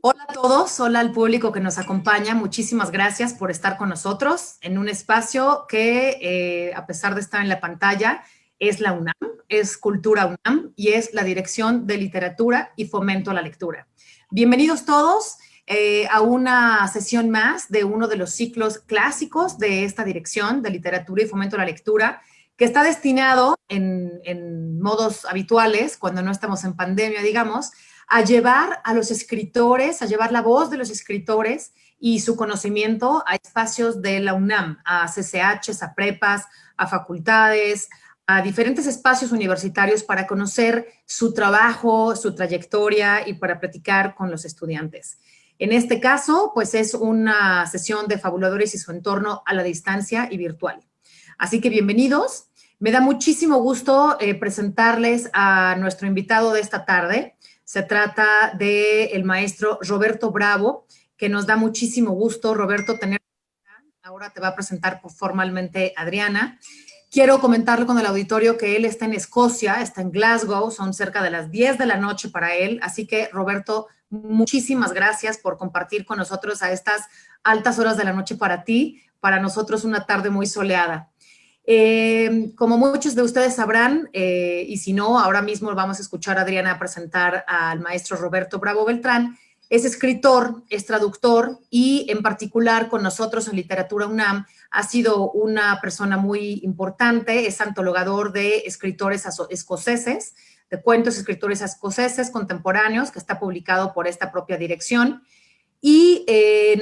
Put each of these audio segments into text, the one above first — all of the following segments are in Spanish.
Hola a todos, hola al público que nos acompaña. Muchísimas gracias por estar con nosotros en un espacio que, a pesar de estar en la pantalla, es la UNAM, es Cultura UNAM y es la Dirección de Literatura y Fomento a la Lectura. Bienvenidos todos a una sesión más de uno de los ciclos clásicos de esta Dirección de Literatura y Fomento a la Lectura, que está destinado en modos habituales, cuando no estamos en pandemia, digamos, a llevar a los escritores, a llevar la voz de los escritores y su conocimiento a espacios de la UNAM, a CCHs, a prepas, a facultades, a diferentes espacios universitarios para conocer su trabajo, su trayectoria y para platicar con los estudiantes. En este caso, pues es una sesión de Fabuladores y su entorno a la distancia y virtual. Así que bienvenidos. Me da muchísimo gusto presentarles a nuestro invitado de esta tarde. Se trata del maestro Roberto Bravo, que nos da muchísimo gusto, Roberto, tener. Ahora te va a presentar formalmente Adriana. Quiero comentarle con el auditorio que él está en Escocia, está en Glasgow, son cerca de las 10 de la noche para él. Así que, Roberto, muchísimas gracias por compartir con nosotros a estas altas horas de la noche para ti, para nosotros una tarde muy soleada. Como muchos de ustedes sabrán, y si no, ahora mismo vamos a escuchar a Adriana presentar al maestro Roberto Bravo Beltrán. Es escritor, es traductor y en particular con nosotros en Literatura UNAM ha sido una persona muy importante, es antologador de escritores escoceses, de cuentos escritores escoceses contemporáneos, que está publicado por esta propia dirección. Y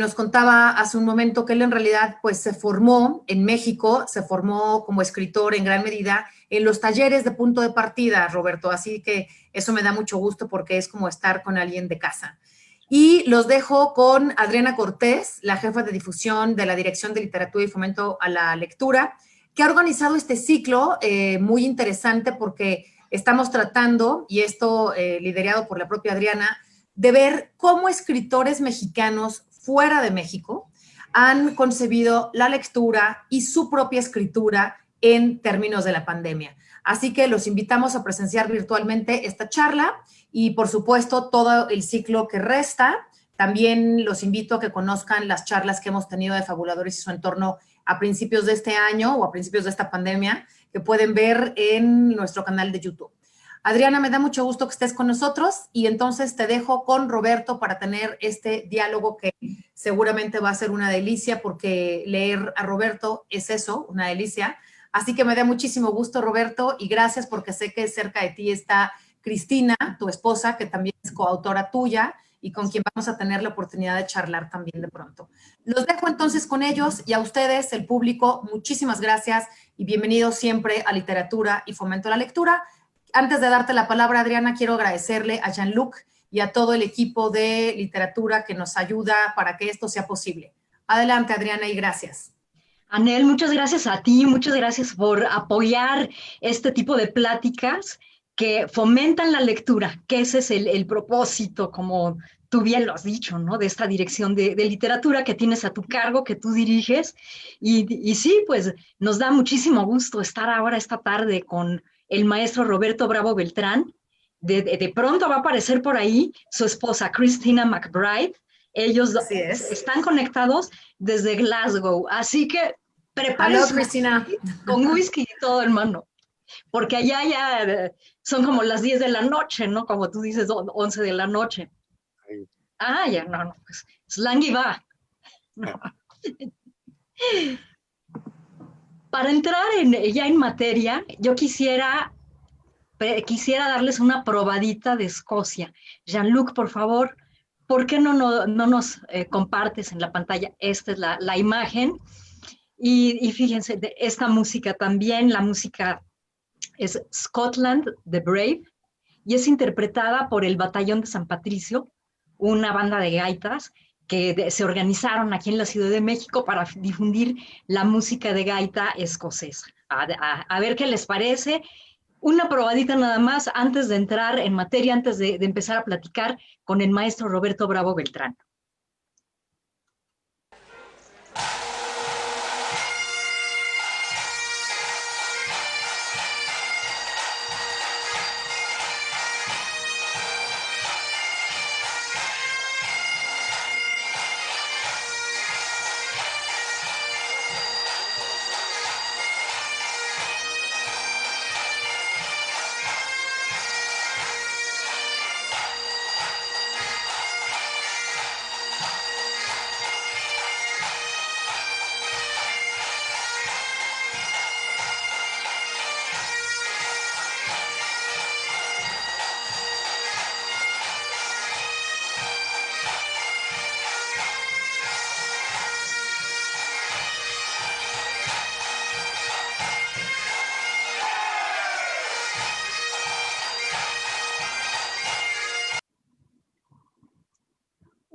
nos contaba hace un momento que él en realidad pues se formó en México, se formó como escritor en gran medida en los talleres de Punto de Partida, Roberto, así que eso me da mucho gusto porque es como estar con alguien de casa. Y los dejo con Adriana Cortés, la jefa de difusión de la Dirección de Literatura y Fomento a la Lectura, que ha organizado este ciclo muy interesante porque estamos tratando, y esto liderado por la propia Adriana, de ver cómo escritores mexicanos fuera de México han concebido la lectura y su propia escritura en términos de la pandemia. Así que los invitamos a presenciar virtualmente esta charla y, por supuesto, todo el ciclo que resta. También los invito a que conozcan las charlas que hemos tenido de Fabuladores y su entorno a principios de este año o a principios de esta pandemia, que pueden ver en nuestro canal de YouTube. Adriana, me da mucho gusto que estés con nosotros y entonces te dejo con Roberto para tener este diálogo que seguramente va a ser una delicia porque leer a Roberto es eso, una delicia. Así que me da muchísimo gusto, Roberto, y gracias porque sé que cerca de ti está Cristina, tu esposa, que también es coautora tuya y con quien vamos a tener la oportunidad de charlar también de pronto. Los dejo entonces con ellos y a ustedes, el público, muchísimas gracias y bienvenidos siempre a Literatura y Fomento a la Lectura. Antes de darte la palabra, Adriana, quiero agradecerle a Jean-Luc y a todo el equipo de literatura que nos ayuda para que esto sea posible. Adelante, Adriana, y gracias. Anel, muchas gracias a ti, muchas gracias por apoyar este tipo de pláticas que fomentan la lectura, que ese es el propósito, como tú bien lo has dicho, ¿no? De esta dirección de literatura que tienes a tu cargo, que tú diriges. Y sí, pues nos da muchísimo gusto estar ahora esta tarde con el maestro Roberto Bravo Beltrán. De pronto va a aparecer por ahí su esposa Christina McBride. Ellos Así es. están conectados desde Glasgow, así que Aló, prepárense Cristina. con whisky y todo, hermano, porque allá ya son como las 10 de la noche, ¿no? Como tú dices, 11 de la noche. Ah, ya, no, pues slang y va. No. Para entrar ya en materia, yo quisiera darles una probadita de Escocia. Jean-Luc, por favor, ¿por qué no nos compartes en la pantalla? Esta es la imagen. Y fíjense, de esta música también, la música es Scotland the Brave y es interpretada por el Batallón de San Patricio, una banda de gaitas que se organizaron aquí en la Ciudad de México para difundir la música de gaita escocesa. A ver qué les parece. Una probadita nada más antes de entrar en materia, antes de empezar a platicar con el maestro Roberto Bravo Beltrán.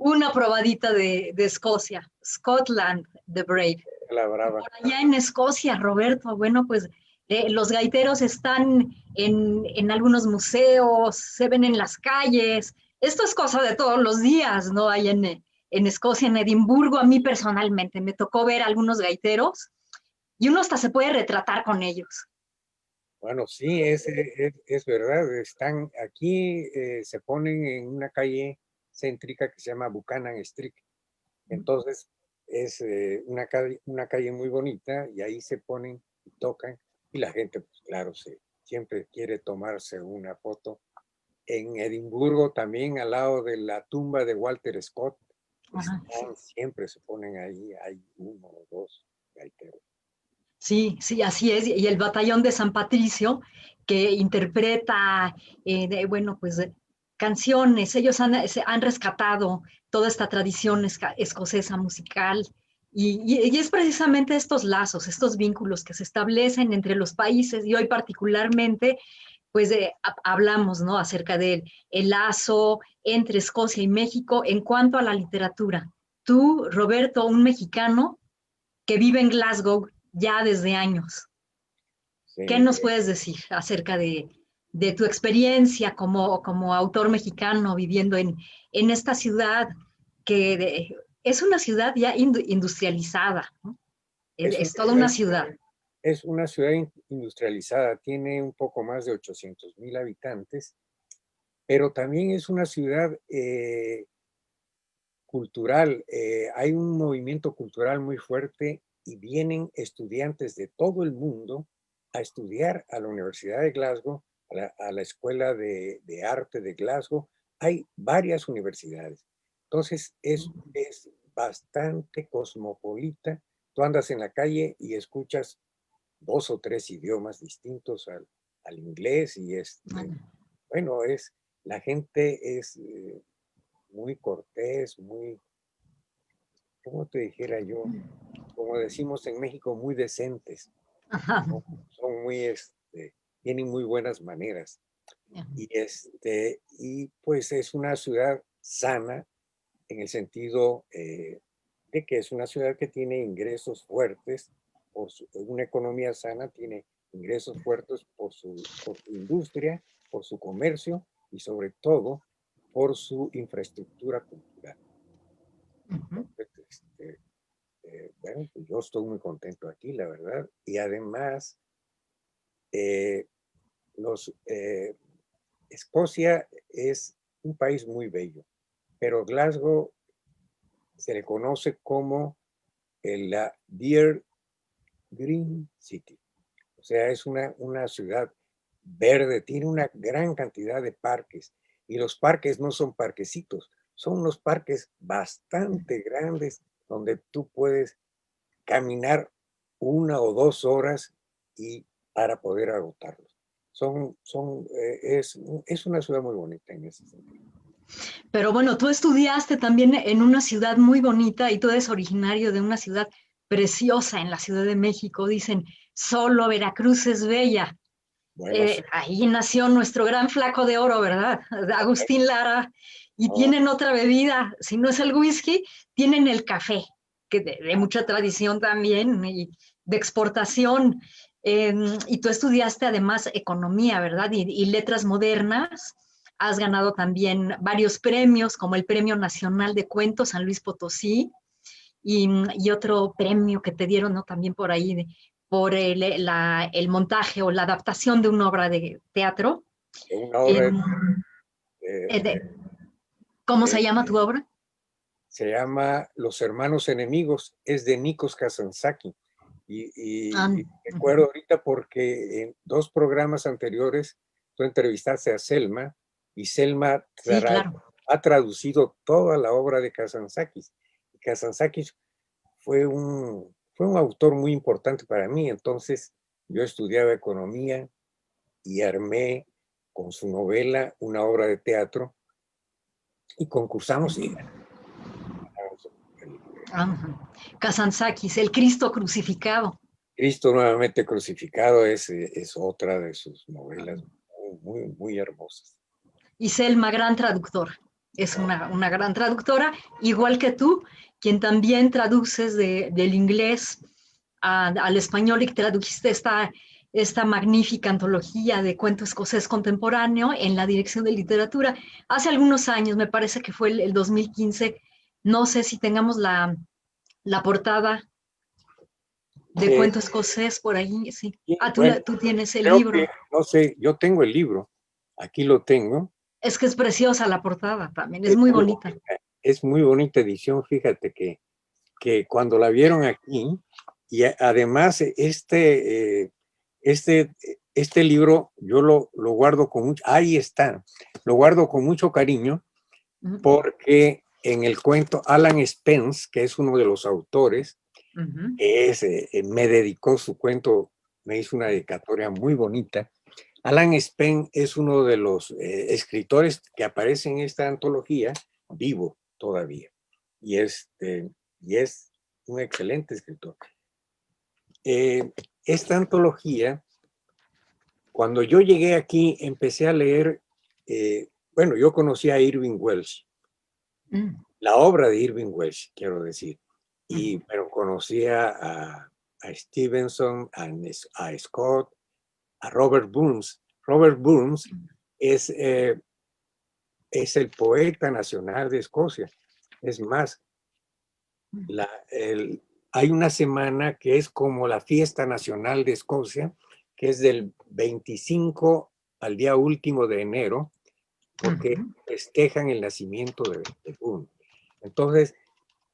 una probadita de Escocia, Scotland, the Brave. La brava. Por allá en Escocia, Roberto, bueno, pues los gaiteros están en algunos museos, se ven en las calles. Esto es cosa de todos los días, ¿no? Hay en Escocia, en Edimburgo, a mí personalmente me tocó ver algunos gaiteros y uno hasta se puede retratar con ellos. Bueno, sí, es verdad. Están aquí, se ponen en una calle céntrica que se llama Buchanan Street. Entonces, es una calle muy bonita y ahí se ponen y tocan y la gente, pues claro, siempre quiere tomarse una foto. En Edimburgo también, al lado de la tumba de Walter Scott, siempre se ponen ahí, hay uno o dos gaiteros. Sí, sí, así es. Y el batallón de San Patricio, que interpreta, bueno, pues canciones. Ellos han rescatado toda esta tradición escocesa musical. Y es precisamente estos lazos, estos vínculos que se establecen entre los países. Y hoy particularmente, pues hablamos, ¿no? Acerca del el lazo entre Escocia y México en cuanto a la literatura. Tú, Roberto, un mexicano que vive en Glasgow ya desde años. Sí, ¿Qué nos puedes decir acerca de tu experiencia como autor mexicano viviendo en esta ciudad que es una ciudad ya industrializada, ¿no? Es toda una ciudad. Es una ciudad industrializada, tiene un poco más de 800,000 habitantes, pero también es una ciudad cultural. Hay un movimiento cultural muy fuerte y vienen estudiantes de todo el mundo a estudiar a la Universidad de Glasgow, a la Escuela de Arte de Glasgow. Hay varias universidades. Entonces es bastante cosmopolita. Tú andas en la calle y escuchas 2 o 3 idiomas distintos al inglés y bueno, la gente es muy cortés, muy, ¿cómo te dijera yo? Como decimos en México, muy decentes. Son muy, tienen muy buenas maneras. Y pues es una ciudad sana en el sentido de que es una ciudad que tiene ingresos fuertes, una economía sana tiene ingresos fuertes por su industria, por su comercio y sobre todo por su infraestructura cultural. Entonces, bueno, pues yo estoy muy contento aquí, la verdad. Y además, Escocia es un país muy bello, pero Glasgow se le conoce como la Dear Green City. O sea, es una ciudad verde, tiene una gran cantidad de parques. Y los parques no son parquecitos, son unos parques bastante grandes donde tú puedes caminar 1 o 2 horas y para poder agotarlos. Es una ciudad muy bonita en ese sentido. Pero bueno, tú estudiaste también en una ciudad muy bonita y tú eres originario de una ciudad preciosa en la Ciudad de México. Dicen, solo Veracruz es bella. Bueno, sí. Ahí nació nuestro gran flaco de oro, ¿verdad? Agustín Lara. Y tienen otra bebida, si no es el whisky, tienen el café, que de mucha tradición también y de exportación. Y tú estudiaste además economía, ¿verdad? Y letras modernas. Has ganado también varios premios, como el Premio Nacional de Cuentos San Luis Potosí y otro premio que te dieron, ¿no? También por ahí, por el montaje o la adaptación de una obra de teatro. Una obra ¿Cómo se llama tu obra? Se llama Los Hermanos Enemigos, es de Nikos Kazantzakis. Y recuerdo ahorita porque en 2 programas anteriores tú entrevistaste a Selma y Selma ha traducido toda la obra de Kazantzakis. Kazantzakis fue un autor muy importante para mí, entonces yo estudiaba economía y armé con su novela una obra de teatro y concursamos y Kazantzakis, el Cristo crucificado. Cristo nuevamente crucificado es otra de sus novelas muy, muy hermosas. Y Selma, gran traductor. es una gran traductora, igual que tú, quien también traduces del inglés al español y que tradujiste esta magnífica antología de cuento escocés contemporáneo en la Dirección de Literatura. Hace algunos años, me parece que fue el 2015, no sé si tengamos la portada de cuento escocés por ahí, sí. Bueno, tú tienes el creo libro. que, no sé, yo tengo el libro, aquí lo tengo. Es que es preciosa la portada también, es Es muy muy bonita. es muy bonita edición, fíjate que cuando la vieron aquí, y además este libro yo lo guardo con mucho, ahí está, lo guardo con mucho cariño, porque en el cuento Alan Spence, que es uno de los autores, me dedicó su cuento, me hizo una dedicatoria muy bonita. Alan Spence es uno de los escritores que aparece en esta antología, vivo todavía, y es un excelente escritor. Esta antología, cuando yo llegué aquí, empecé a leer, bueno, yo conocí a Irving Welsh, la obra de Irving Welsh, quiero decir, pero conocía a Stevenson, a Scott, a Robert Burns. Robert Burns es el poeta nacional de Escocia. Es más, hay una semana que es como la fiesta nacional de Escocia, que es del 25 al día último de enero, porque festejan el nacimiento de Burns. Entonces,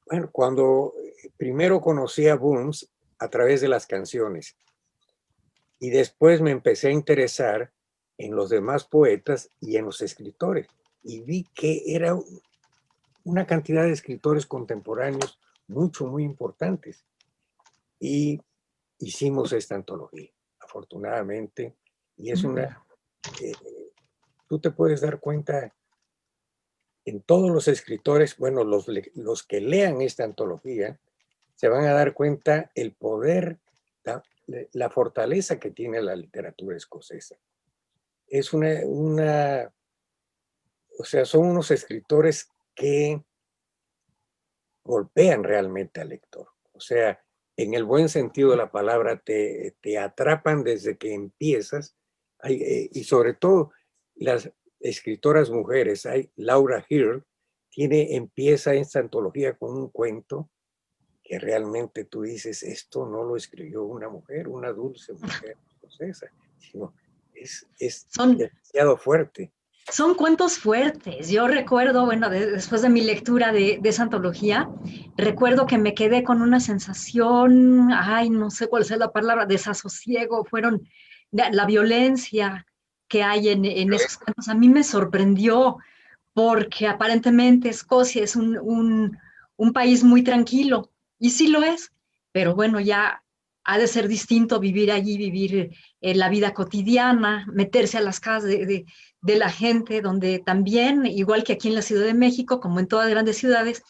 bueno, cuando primero conocí a Burns a través de las canciones y después me empecé a interesar en los demás poetas y en los escritores, y vi que era una cantidad de escritores contemporáneos muy importantes. Y hicimos esta antología, afortunadamente, y es tú te puedes dar cuenta en todos los escritores, bueno, los que lean esta antología, se van a dar cuenta el poder, la fortaleza que tiene la literatura escocesa. Es o sea, son unos escritores que golpean realmente al lector. O sea, en el buen sentido de la palabra, te atrapan desde que empiezas. Y sobre todo, las escritoras mujeres, Laura Hird, empieza esta antología con un cuento que realmente tú dices, esto no lo escribió una mujer, una dulce mujer escocesa, sino es demasiado fuerte. Son cuentos fuertes. Yo recuerdo, bueno, después de mi lectura de esa antología, recuerdo que me quedé con una sensación, ay, no sé cuál sea la palabra, desasosiego, fueron la violencia que hay en esos cuentos. A mí me sorprendió porque aparentemente Escocia es un país muy tranquilo, y sí lo es, pero bueno, ya ha de ser distinto vivir allí, vivir la vida cotidiana, meterse a las casas de la gente, donde también, igual que aquí en la Ciudad de México, como en todas las grandes ciudades,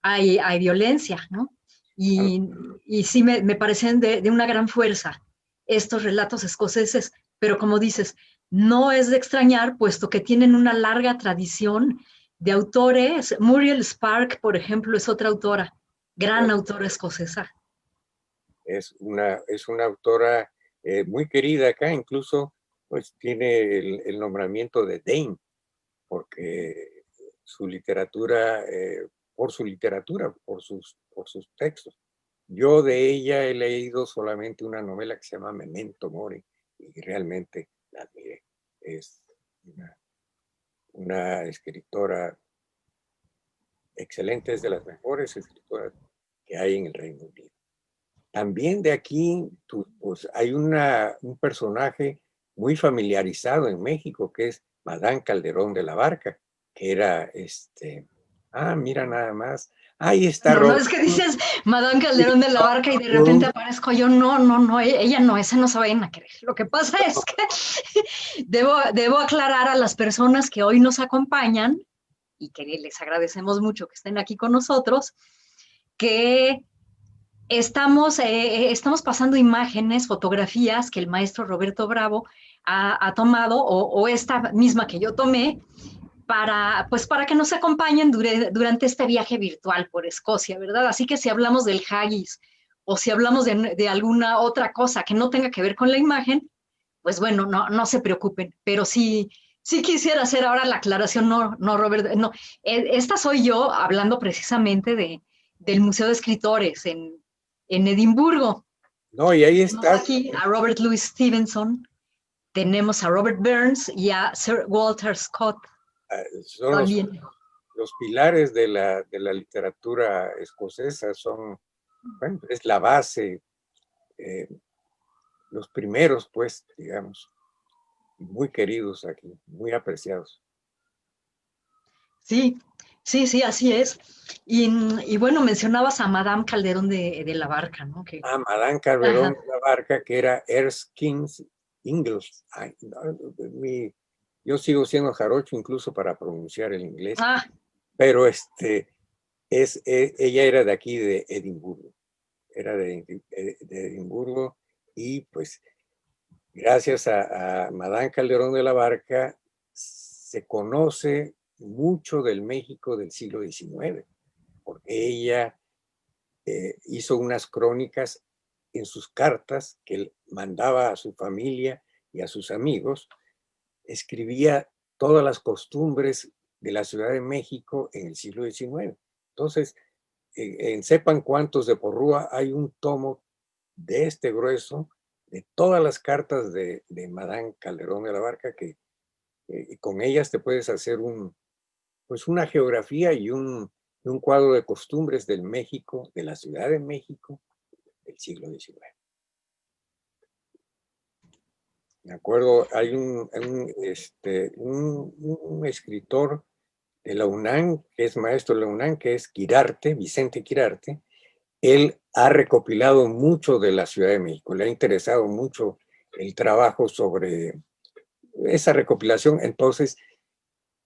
hay violencia, ¿no? Y sí me parecen de una gran fuerza estos relatos escoceses, pero como dices, no es de extrañar, puesto que tienen una larga tradición de autores. Muriel Spark, por ejemplo, es otra autora, gran autora escocesa. Es una autora muy querida acá, incluso pues tiene el nombramiento de Dame, porque su literatura, por sus textos. Yo de ella he leído solamente una novela que se llama Memento Mori, y realmente la admiré. Es una escritora excelente, es de las mejores escritoras que hay en el Reino Unido. También de aquí, pues hay un personaje muy familiarizado en México, que es Madame Calderón de la Barca, que era mira nada más, ahí está. No es que dices Madame Calderón de la Barca y de repente aparezco yo, no, ella no, esa no se vayan a creer. Lo que pasa es que debo aclarar a las personas que hoy nos acompañan y que les agradecemos mucho que estén aquí con nosotros, que estamos pasando imágenes, fotografías que el maestro Roberto Bravo ha tomado, o esta misma que yo tomé, pues para que nos acompañen durante este viaje virtual por Escocia, ¿verdad? Así que si hablamos del haggis o si hablamos de alguna otra cosa que no tenga que ver con la imagen, pues bueno, no se preocupen, pero sí quisiera hacer ahora la aclaración, no, Robert, no, esta soy yo hablando precisamente del Museo de Escritores en Edimburgo. No, y ahí Tenemos estás. aquí a Robert Louis Stevenson, tenemos a Robert Burns y a Sir Walter Scott. Son los pilares de la literatura escocesa, bueno, es la base, los primeros, pues, digamos, muy queridos aquí, muy apreciados. Sí, así es. Y bueno, mencionabas a Madame Calderón de la Barca, ¿no? Madame Calderón de la Barca, que era Erskine Ingalls. Yo sigo siendo jarocho incluso para pronunciar el inglés, pero ella era de aquí, de Edimburgo. Era de Edimburgo, y pues gracias a Madame Calderón de la Barca se conoce mucho del México del siglo XIX, porque ella hizo unas crónicas en sus cartas que mandaba a su familia y a sus amigos. Escribía todas las costumbres de la Ciudad de México en el siglo XIX. Entonces, en Sepan Cuentos de Porrúa hay un tomo de este grueso, de todas las cartas de Madame Calderón de la Barca, que con ellas te puedes hacer pues una geografía y un cuadro de costumbres del México, de la Ciudad de México, del siglo XIX. Me acuerdo, hay un escritor de la UNAM, que es maestro de la UNAM, que es Quirarte, Vicente Quirarte. Él ha recopilado mucho de la Ciudad de México, le ha interesado mucho el trabajo sobre esa recopilación. Entonces,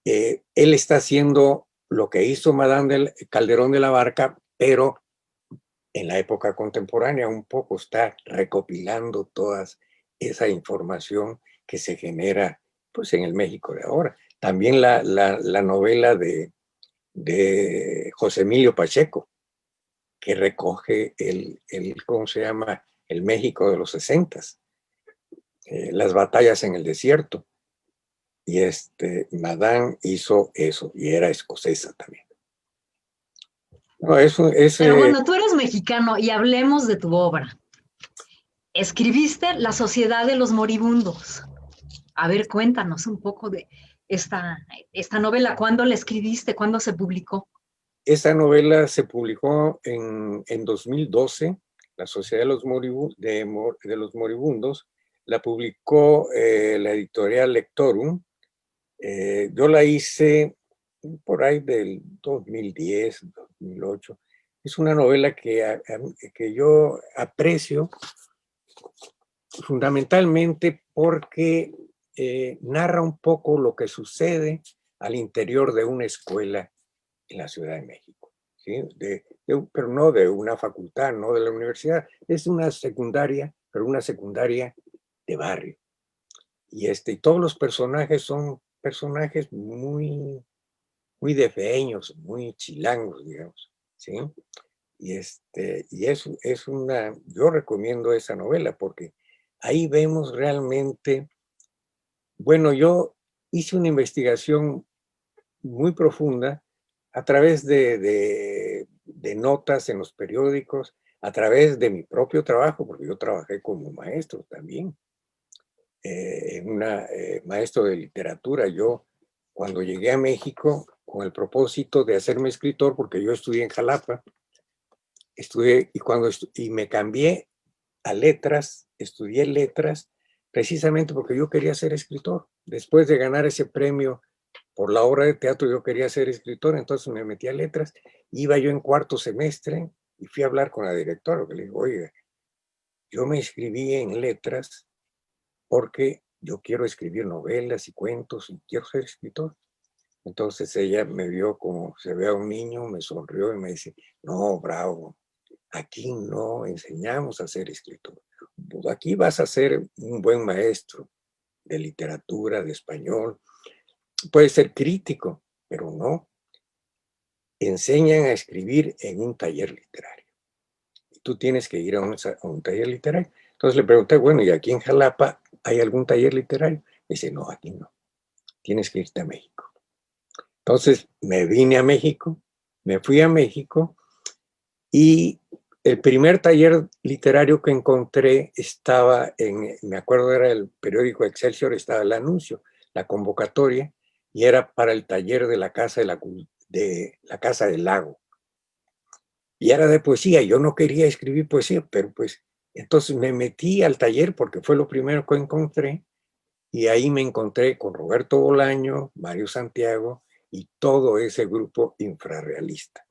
él está haciendo lo que hizo Madame Calderón de la Barca, pero en la época contemporánea un poco está recopilando toda esa información que se genera, pues, en el México de ahora. También la novela de José Emilio Pacheco, que recoge ¿cómo se llama? El México de los 60s, las batallas en el desierto. Y Madame hizo eso, y era escocesa también. No, Pero bueno, tú eres mexicano y hablemos de tu obra. Escribiste La Sociedad de los Moribundos. A ver, cuéntanos un poco de esta novela. ¿Cuándo la escribiste? ¿Cuándo se publicó? Esta novela se publicó en 2012, La Sociedad de los Moribundos. La publicó la editorial Lectorum. Yo la hice por ahí del 2010, 2008. Es una novela que yo aprecio fundamentalmente porque narra un poco lo que sucede al interior de una escuela en la Ciudad de México, ¿sí? Pero no de una facultad, no de la universidad. Es una secundaria, pero una secundaria de barrio. Y todos los personajes son personajes muy defeños, muy chilangos, digamos, ¿sí? Y yo recomiendo esa novela porque ahí vemos realmente, bueno, yo hice una investigación muy profunda a través de notas en los periódicos, a través de mi propio trabajo, porque yo trabajé como maestro también, maestro de literatura. Yo, cuando llegué a México, con el propósito de hacerme escritor, porque yo estudié en Jalapa, y me cambié a letras, estudié letras, precisamente porque yo quería ser escritor. Después de ganar ese premio por la obra de teatro, yo quería ser escritor, entonces me metí a letras. Iba yo en cuarto semestre y fui a hablar con la directora, que le digo, oiga, yo me inscribí en letras porque yo quiero escribir novelas y cuentos y quiero ser escritor. Entonces ella me vio como se ve a un niño, me sonrió y me dice, no, bravo, aquí no enseñamos a ser escritor. Aquí vas a ser un buen maestro de literatura, de español. puede ser crítico, pero no. Enseñan a escribir en un taller literario. Y tú tienes que ir a un taller literario. Entonces le pregunté, bueno, ¿y aquí en Jalapa hay algún taller literario? Dice, no, aquí no. Tienes que irte a México. Entonces me vine a México, me fui a México y el primer taller literario que encontré estaba me acuerdo era el periódico Excelsior, estaba el anuncio, la convocatoria, y era para el taller de la Casa la Casa del Lago. Y era de poesía. Yo no quería escribir poesía, pero pues entonces me metí al taller porque fue lo primero que encontré, y ahí me encontré con Roberto Bolaño, Mario Santiago y todo ese grupo infrarrealista,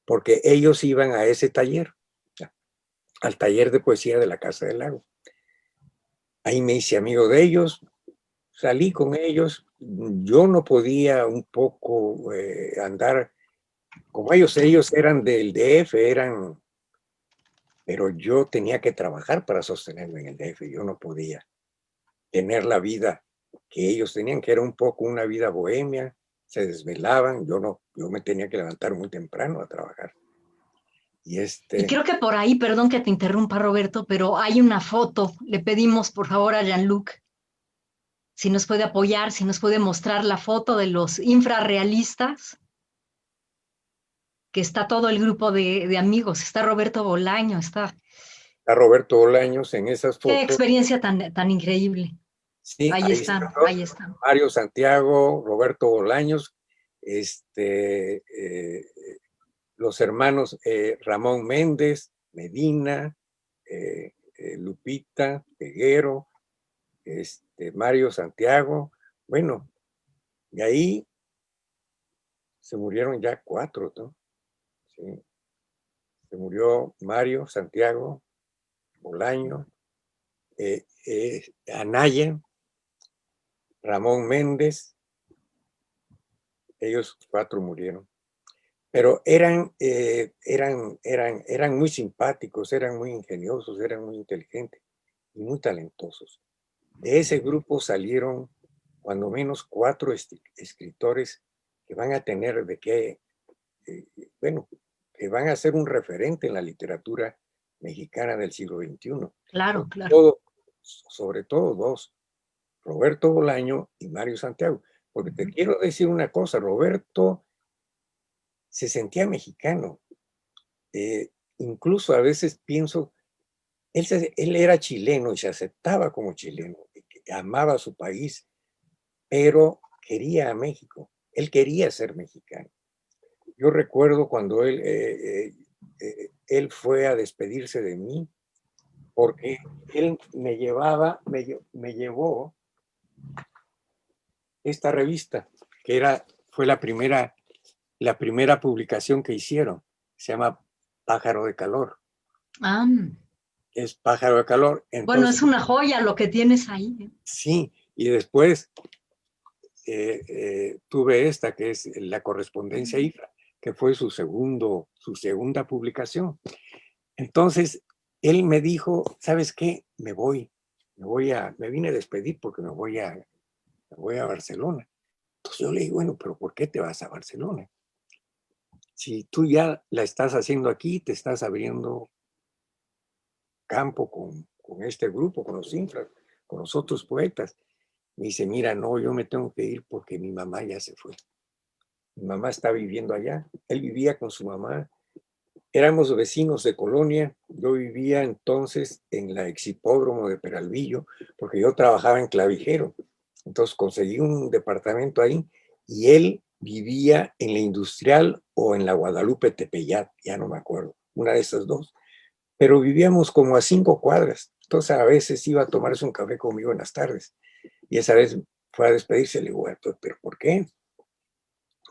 porque ellos iban a ese taller, al taller de poesía de la Casa del Lago. Ahí me hice amigo de ellos, salí con ellos. Yo no podía un poco andar como ellos eran del DF, pero yo tenía que trabajar para sostenerme en el DF, yo no podía tener la vida que ellos tenían, que era un poco una vida bohemia, se desvelaban, yo no, yo me tenía que levantar muy temprano a trabajar. Y creo que por ahí, perdón que te interrumpa, Roberto, pero hay una foto. Le pedimos, por favor, a Jean-Luc si nos puede apoyar, si nos puede mostrar la foto de los infrarrealistas, que está todo el grupo de amigos. Está Roberto Bolaño, está Roberto Bolaños en esas fotos. Qué experiencia tan increíble. Sí, ahí están, ahí están. Mario Santiago, Roberto Bolaños, los hermanos Ramón Méndez, Medina, Lupita, Peguero, Mario Santiago. Bueno, y ahí se murieron ya 4, ¿no? Sí. Se murió Mario Santiago, Bolaño, Anaya, Ramón Méndez. Ellos 4 murieron. Pero eran muy simpáticos, eran muy ingeniosos, eran muy inteligentes y muy talentosos. De ese grupo salieron cuando menos 4 escritores que van a tener que van a ser un referente en la literatura mexicana del siglo XXI. Claro, claro. Sobre todo 2, Roberto Bolaño y Mario Santiago. Porque te quiero decir una cosa, Roberto se sentía mexicano. Incluso a veces pienso, él era chileno y se aceptaba como chileno, amaba a su país, pero quería a México. Él quería ser mexicano. Yo recuerdo cuando él fue a despedirse de mí, porque él me llevó esta revista, que fue la primera publicación que hicieron. Se llama Pájaro de Calor. Es Pájaro de Calor. Entonces, bueno, es una joya lo que tienes ahí. Sí, y después tuve esta, que es La Correspondencia IFRA, que fue su segunda publicación. Entonces, él me dijo, ¿sabes qué? Me vine a despedir porque me voy a Barcelona. Entonces yo le dije, bueno, pero ¿por qué te vas a Barcelona? Si tú ya la estás haciendo aquí, te estás abriendo campo con este grupo, con los infras, con los otros poetas. Me dice, mira, no, yo me tengo que ir porque mi mamá ya se fue. Mi mamá está viviendo allá. Él vivía con su mamá. Éramos vecinos de colonia. Yo vivía entonces en la Exhipódromo de Peralvillo, porque yo trabajaba en Clavijero. Entonces conseguí un departamento ahí y él vivía en la Industrial o en la Guadalupe Tepeyat, ya no me acuerdo, una de esas dos. Pero vivíamos como a 5 cuadras. Entonces a veces iba a tomarse un café conmigo en las tardes. Y esa vez fue a despedirse. Le digo, ¿pero por qué?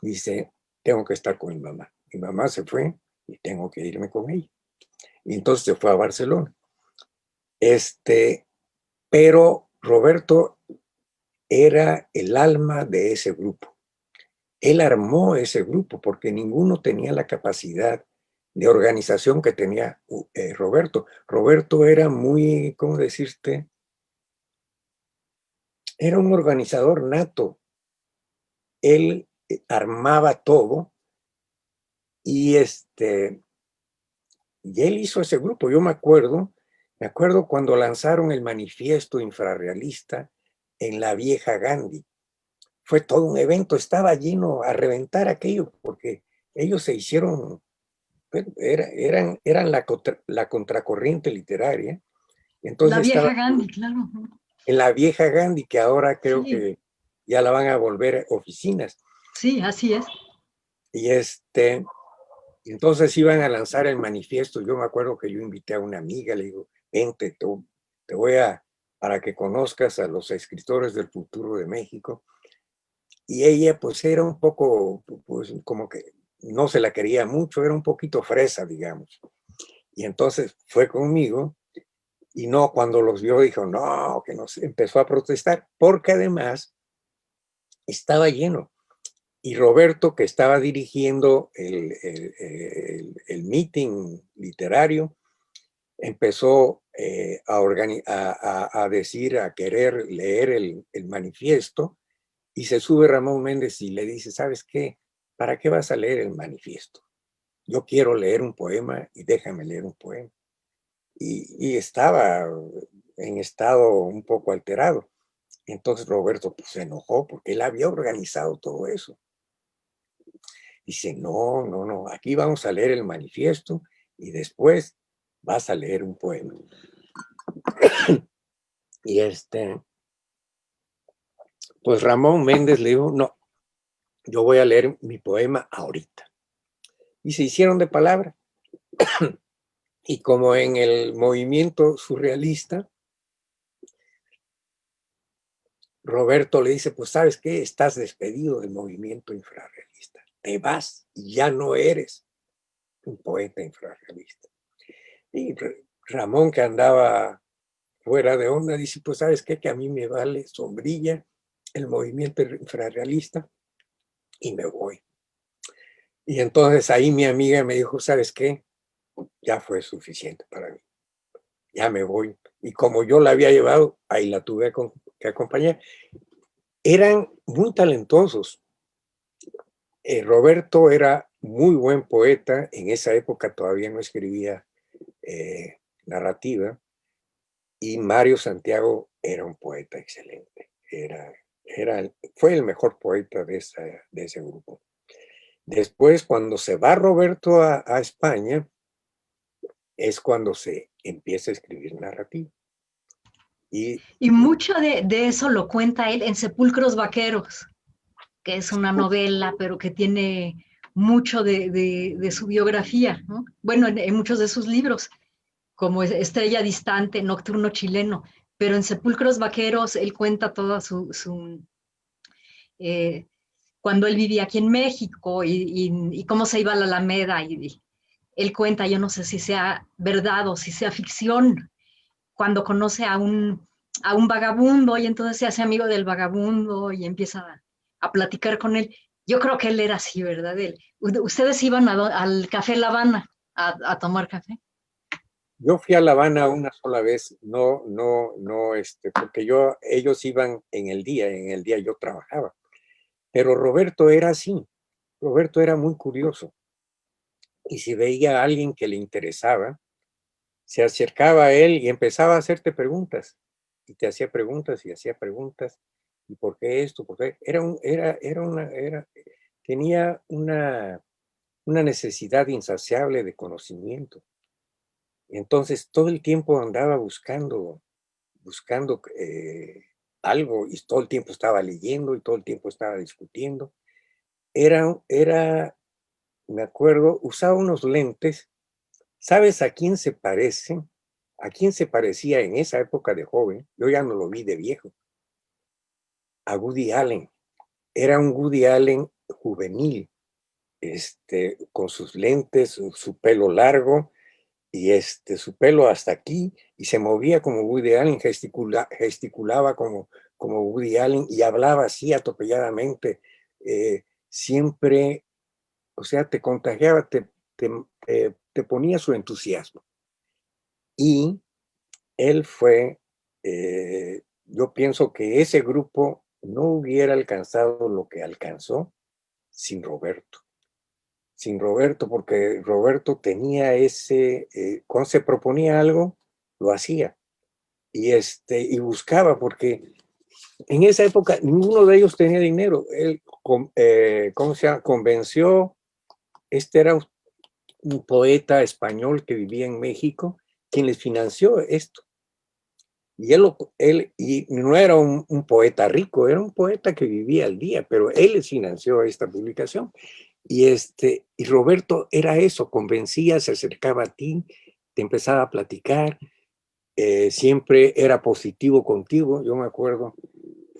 Dice, tengo que estar con mi mamá. Mi mamá se fue y tengo que irme con ella. Y entonces se fue a Barcelona. Pero Roberto era el alma de ese grupo. Él armó ese grupo porque ninguno tenía la capacidad de organización que tenía Roberto. Roberto era muy, ¿cómo decirte? Era un organizador nato. él armaba todo y y él hizo ese grupo. Yo me acuerdo cuando lanzaron el manifiesto infrarrealista en la vieja Gandhi. Fue todo un evento, estaba lleno a reventar aquello, porque ellos se hicieron, eran la contracorriente literaria. La Entonces estaba vieja Gandhi, claro. en la vieja Gandhi, que ahora creo Sí, que ya la van a volver oficinas. sí, así es. Y entonces iban a lanzar el manifiesto. Yo me acuerdo que yo invité a una amiga, le digo, vente, te voy para que conozcas a los escritores del futuro de México. Y ella pues era un poco, pues como que no se la quería mucho, era un poquito fresa, digamos. Y entonces fue conmigo y no, cuando los vio dijo, no, que no, empezó a protestar, porque además estaba lleno. Y Roberto, que estaba dirigiendo el meeting literario, empezó a decir, a querer leer el manifiesto, y se sube Ramón Méndez y le dice, ¿sabes qué? ¿Para qué vas a leer el manifiesto? Yo quiero leer un poema y déjame leer un poema. Y estaba en estado un poco alterado. Entonces Roberto pues, se enojó porque él había organizado todo eso. Dice, no, no, no, aquí vamos a leer el manifiesto y después vas a leer un poema. Y pues Ramón Méndez le dijo, no, yo voy a leer mi poema ahorita. Y se hicieron de palabra. Y como en el movimiento surrealista, Roberto le dice, pues ¿sabes qué? Estás despedido del movimiento infrarrealista. Te vas y ya no eres un poeta infrarrealista. Y Ramón, que andaba fuera de onda, dice, pues ¿sabes qué? Que a mí me vale sombrilla el movimiento infrarrealista y me voy. Y entonces ahí mi amiga me dijo, ¿sabes qué? Ya fue suficiente para mí. Ya me voy. Y como yo la había llevado, ahí la tuve que acompañar. Eran muy talentosos. Roberto era muy buen poeta. En esa época todavía no escribía narrativa. Y Mario Santiago era un poeta excelente. Fue el mejor poeta de ese grupo. Después, cuando se va Roberto a España, es cuando se empieza a escribir narrativa. Y mucho de eso lo cuenta él en Sepulcros Vaqueros, que es una novela, pero que tiene mucho de su biografía, ¿no? Bueno, en muchos de sus libros, como Estrella Distante, Nocturno Chileno, pero en Sepulcros Vaqueros él cuenta toda cuando él vivía aquí en México y cómo se iba a la Alameda, y él cuenta, yo no sé si sea verdad o si sea ficción, cuando conoce a un vagabundo y entonces se hace amigo del vagabundo y empieza a platicar con él. Yo creo que él era así, ¿verdad? Ustedes iban al Café La Habana a tomar café. Yo fui a La Habana una sola vez, no, porque ellos iban en el día yo trabajaba. Pero Roberto era así, Roberto era muy curioso. Y si veía a alguien que le interesaba, se acercaba a él y empezaba a hacerte preguntas. Y te hacía preguntas y hacía preguntas. ¿Y por qué esto? ¿Por qué? Tenía una necesidad insaciable de conocimiento. Entonces todo el tiempo andaba buscando algo y todo el tiempo estaba leyendo y todo el tiempo estaba discutiendo. Me acuerdo, usaba unos lentes. ¿Sabes a quién se parece? ¿A quién se parecía en esa época de joven? Yo ya no lo vi de viejo. A Woody Allen. Era un Woody Allen juvenil, con sus lentes, su pelo largo y su pelo hasta aquí, y se movía como Woody Allen, gesticulaba como Woody Allen y hablaba así atropelladamente. Siempre, o sea, te contagiaba, te ponía su entusiasmo. Y él fue, yo pienso que ese grupo no hubiera alcanzado lo que alcanzó sin Roberto. Sin Roberto, porque Roberto tenía cuando se proponía algo, lo hacía. Y buscaba, porque en esa época ninguno de ellos tenía dinero. Él, ¿cómo se llama? Convenció, era un poeta español que vivía en México, quien les financió esto. Y y no era un poeta rico, era un poeta que vivía al día, pero él les financió esta publicación. Y Roberto era eso, convencía, se acercaba a ti, te empezaba a platicar, siempre era positivo contigo. Yo me acuerdo,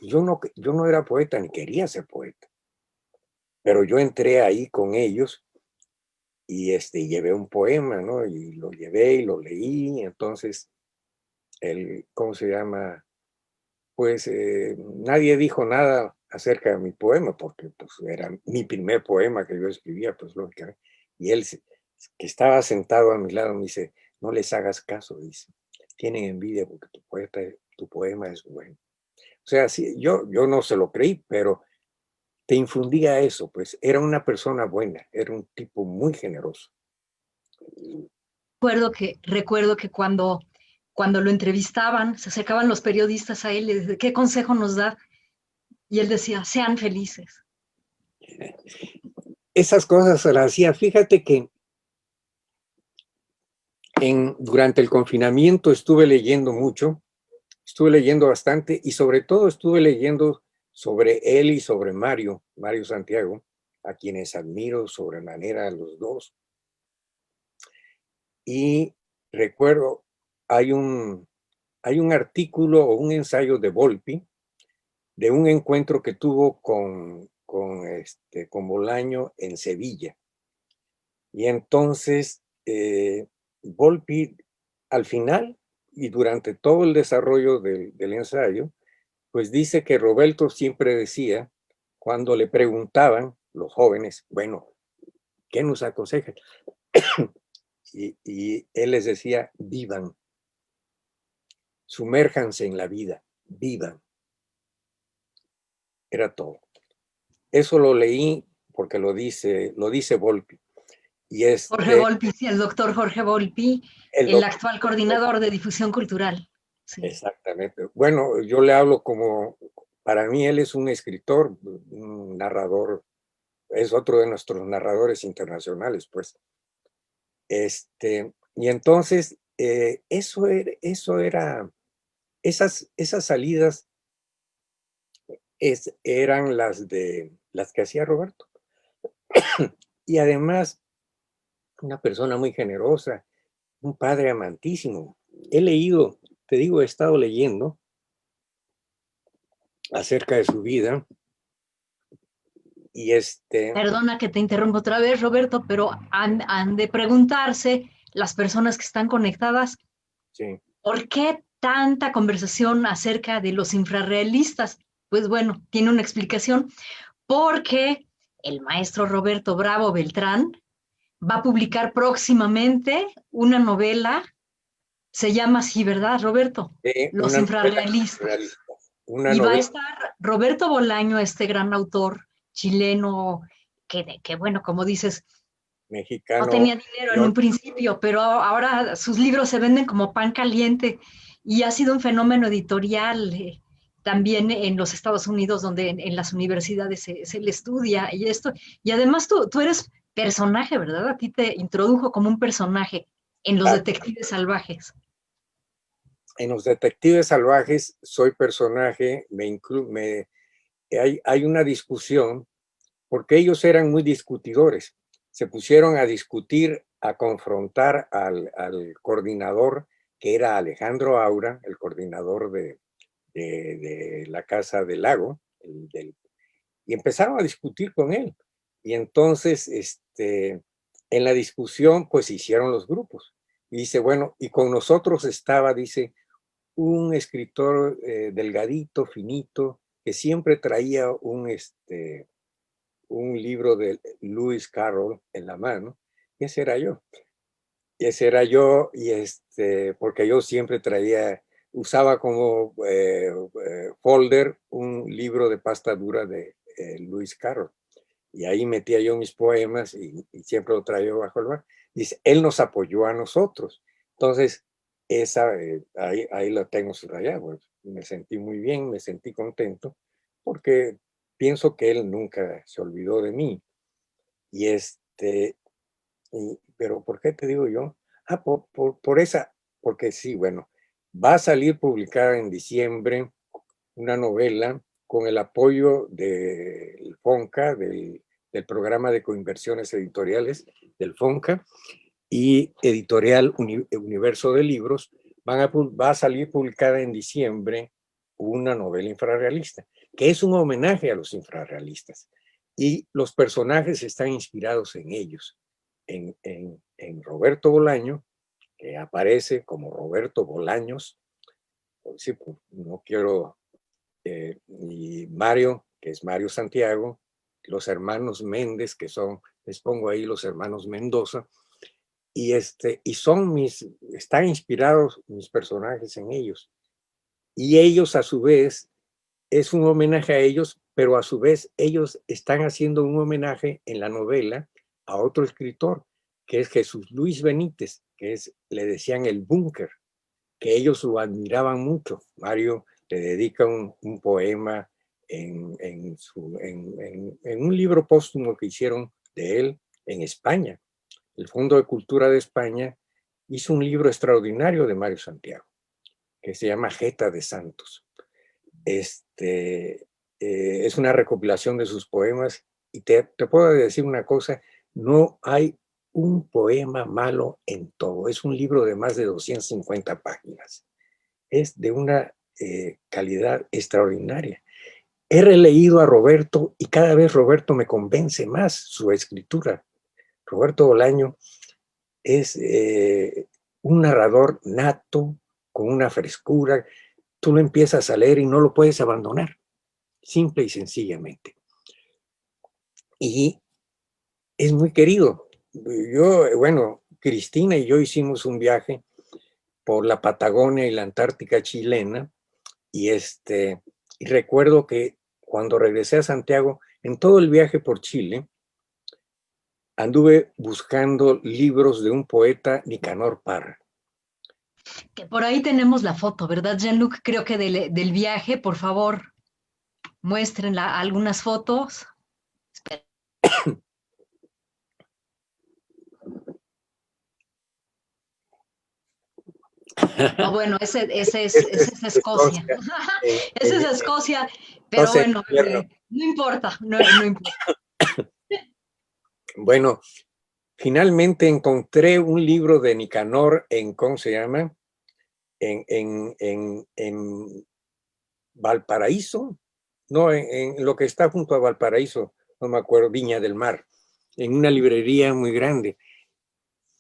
yo no era poeta ni quería ser poeta, pero yo entré ahí con ellos y llevé un poema, ¿no? Y lo llevé y lo leí. Entonces, ¿cómo se llama? Pues nadie dijo nada acerca de mi poema, porque pues, era mi primer poema que yo escribía, pues lógicamente. Y él, que estaba sentado a mi lado, me dice, no les hagas caso, dice, tienen envidia porque tu poema es bueno. O sea, sí, yo no se lo creí, pero te infundía eso, pues era una persona buena, era un tipo muy generoso. Recuerdo que cuando lo entrevistaban, se acercaban los periodistas a él y decían, ¿qué consejo nos da? Y él decía, sean felices. Esas cosas se las hacía. Fíjate que durante el confinamiento estuve leyendo mucho, estuve leyendo bastante y sobre todo estuve leyendo sobre él y sobre Mario Santiago, a quienes admiro sobremanera a los dos. Y recuerdo, hay un artículo o un ensayo de Volpi de un encuentro que tuvo con Bolaño en Sevilla. Y entonces Volpi, al final y durante todo el desarrollo del ensayo, pues dice que Roberto siempre decía, cuando le preguntaban los jóvenes, bueno, ¿qué nos aconsejan? y él les decía, vivan, sumérjanse en la vida, vivan. Era todo. Eso lo leí porque lo dice Volpi. Y Jorge Volpi, sí, el doctor Jorge Volpi, el actual coordinador de difusión cultural. Sí. Exactamente. Bueno, yo le hablo para mí él es un escritor, un narrador, es otro de nuestros narradores internacionales, pues. Y entonces, esas salidas eran las que hacía Roberto. Y además, una persona muy generosa, un padre amantísimo. He leído, te digo, he estado leyendo acerca de su vida. Y Perdona que te interrumpa otra vez, Roberto, pero han de preguntarse las personas que están conectadas, sí. ¿Por qué tanta conversación acerca de los infrarrealistas? Pues bueno, tiene una explicación, porque el maestro Roberto Bravo Beltrán va a publicar próximamente una novela, se llama así, ¿verdad, Roberto? Los infrarrealistas. Y va a estar Roberto Bolaño, este gran autor chileno, que bueno, como dices, mexicano. No tenía dinero en un principio, pero ahora sus libros se venden como pan caliente y ha sido un fenómeno editorial también en los Estados Unidos, donde en las universidades se le estudia y esto. Y además tú eres personaje, ¿verdad? A ti te introdujo como un personaje en Los Detectives Salvajes. En Los Detectives Salvajes soy personaje, hay una discusión, porque ellos eran muy discutidores. Se pusieron a discutir, a confrontar al coordinador, que era Alejandro Aura, el coordinador de la Casa del Lago, y empezaron a discutir con él. Y entonces, en la discusión, pues hicieron los grupos. Y dice, bueno, y con nosotros estaba, dice, un escritor delgadito, finito, que siempre traía un libro de Lewis Carroll en la mano, y ese era yo. Y ese era yo, porque yo siempre traía usaba como folder un libro de pasta dura de Lewis Carroll. Y ahí metía yo mis poemas y siempre lo traía bajo el mar. Dice, él nos apoyó a nosotros. Entonces, esa, ahí la tengo subrayada. Pues, me sentí muy bien, me sentí contento, porque pienso que él nunca se olvidó de mí. Y pero ¿por qué te digo yo? Ah, por esa, porque sí, bueno, va a salir publicada en diciembre una novela con el apoyo del FONCA, del programa de coinversiones editoriales del FONCA y Editorial Universo de Libros. Va a salir publicada en diciembre una novela infrarrealista, que es un homenaje a los infrarrealistas. Y los personajes están inspirados en ellos, en Roberto Bolaño, que aparece como Roberto Bolaños. Sí, pues, no quiero y Mario, que es Mario Santiago, los hermanos Méndez, que son, les pongo ahí los hermanos Mendoza, y están inspirados mis personajes en ellos. Y ellos a su vez, es un homenaje a ellos, pero a su vez ellos están haciendo un homenaje en la novela a otro escritor, que es Jesús Luis Benítez, le decían el Búnker, que ellos lo admiraban mucho. Mario le dedica un poema en un libro póstumo que hicieron de él en España. El Fondo de Cultura de España hizo un libro extraordinario de Mario Santiago, que se llama Jeta de Santos. Es una recopilación de sus poemas y te puedo decir una cosa, no hay un poema malo en todo. Es un libro de más de 250 páginas. Es de una calidad extraordinaria. He releído a Roberto y cada vez Roberto me convence más su escritura. Roberto Bolaño es un narrador nato, con una frescura. Tú lo empiezas a leer y no lo puedes abandonar, simple y sencillamente. Y es muy querido. Bueno, Cristina y yo hicimos un viaje por la Patagonia y la Antártica chilena y recuerdo que cuando regresé a Santiago, en todo el viaje por Chile, anduve buscando libros de un poeta, Nicanor Parra. Que por ahí tenemos la foto, ¿verdad, Jean-Luc? Creo que del viaje, por favor, muestren algunas fotos. Espera. No, bueno, ese es Escocia. Ese es Escocia, pero bueno, no importa, no importa. Bueno, finalmente encontré un libro de Nicanor ¿cómo se llama? En Valparaíso, no, en lo que está junto a Valparaíso, no me acuerdo, Viña del Mar, en una librería muy grande.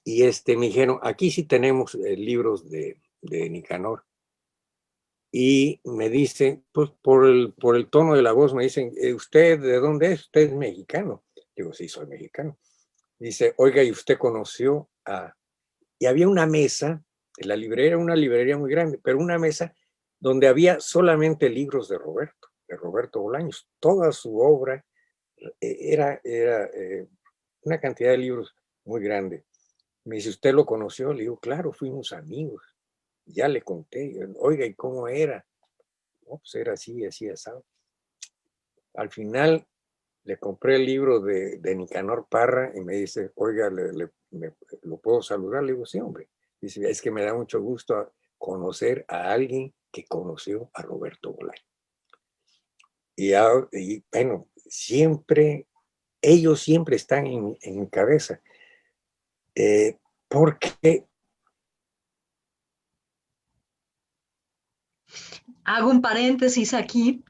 Y me dijeron, aquí sí tenemos libros de Nicanor. Y me dicen, pues por el tono de la voz, me dicen, ¿usted de dónde es? ¿Usted es mexicano? Digo, sí, soy mexicano. Dice, oiga, ¿y usted conoció a...? Y había una mesa, la librería era una librería muy grande, pero una mesa donde había solamente libros de Roberto Bolaños. Toda su obra era una cantidad de libros muy grande. Me dice, ¿usted lo conoció? Le digo, claro, fuimos amigos. Ya le conté, oiga, ¿y cómo era? No, pues era así, así, asado. Al final le compré el libro de Nicanor Parra y me dice, oiga, ¿lo puedo saludar? Le digo, sí, hombre. Dice, es que me da mucho gusto conocer a alguien que conoció a Roberto Bolaño. Y bueno, ellos siempre están en mi cabeza. Porque Hago un paréntesis aquí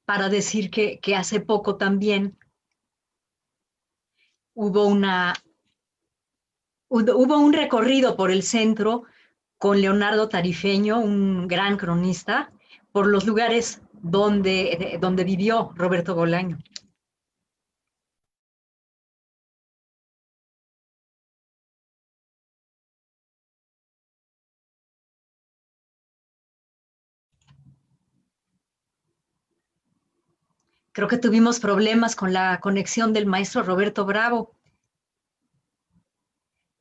para decir que hace poco también hubo hubo un recorrido por el centro con Leonardo Tarifeño, un gran cronista, por los lugares donde vivió Roberto Bolaño. Creo que tuvimos problemas con la conexión del maestro Roberto Bravo.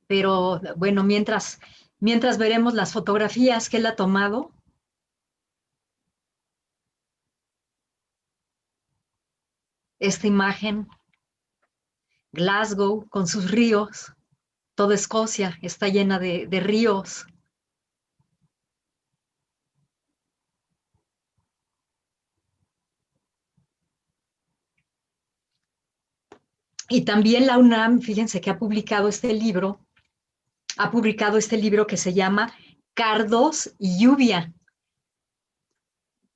Pero bueno, mientras veremos las fotografías que él ha tomado. Esta imagen, Glasgow con sus ríos, toda Escocia está llena de ríos. Y también la UNAM, fíjense que ha publicado este libro que se llama Cardos y Lluvia,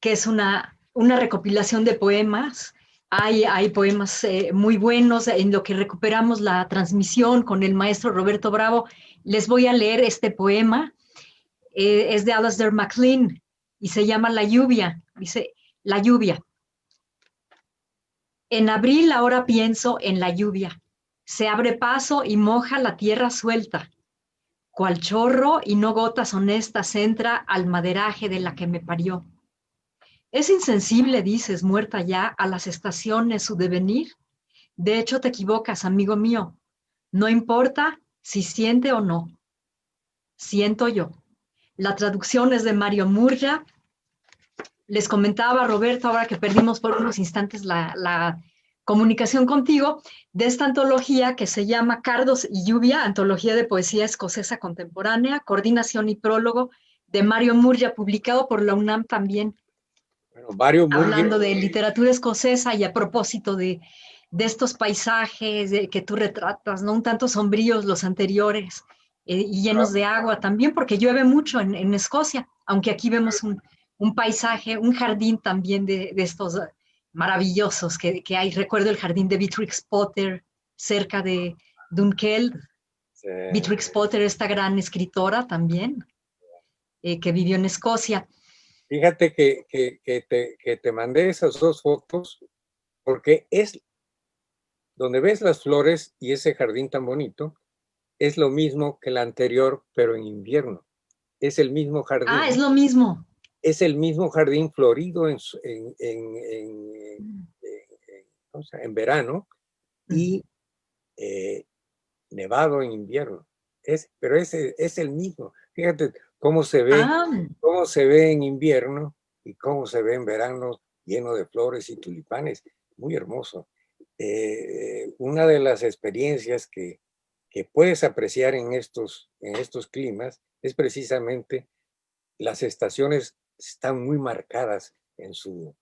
que es una recopilación de poemas. Hay poemas muy buenos. En lo que recuperamos la transmisión con el maestro Roberto Bravo, les voy a leer este poema. Es de Alasdair MacLean y se llama La lluvia. Dice, la lluvia. En abril ahora pienso en la lluvia. Se abre paso y moja la tierra suelta. Cual chorro y no gotas honestas entra al maderaje de la que me parió. Es insensible, dices, muerta ya, a las estaciones su devenir. De hecho, te equivocas, amigo mío. No importa si siente o no. Siento yo. La traducción es de Mario Murgia. Les comentaba, Roberto, ahora que perdimos por unos instantes la comunicación contigo, de esta antología que se llama Cardos y Lluvia, antología de poesía escocesa contemporánea, coordinación y prólogo de Mario Murgia, publicado por la UNAM también. Bueno, Mario Murgia, hablando de literatura escocesa y a propósito de estos paisajes que tú retratas, ¿no? Un tanto sombríos los anteriores y llenos de agua también, porque llueve mucho en Escocia, aunque aquí vemos un paisaje, un jardín también de estos maravillosos que hay. Recuerdo el jardín de Beatrix Potter cerca de Dunkeld. Beatrix Potter, esta gran escritora también, que vivió en Escocia. Fíjate que te mandé esas dos fotos porque es donde ves las flores y ese jardín tan bonito, es lo mismo que el anterior, pero en invierno. Es el mismo jardín. Ah, es lo mismo. Es el mismo jardín florido en verano y nevado en invierno. Pero es el mismo. Fíjate cómo se ve en invierno y cómo se ve en verano, lleno de flores y tulipanes. Muy hermoso. Una de las experiencias que puedes apreciar en estos climas es precisamente las estaciones están muy marcadas en su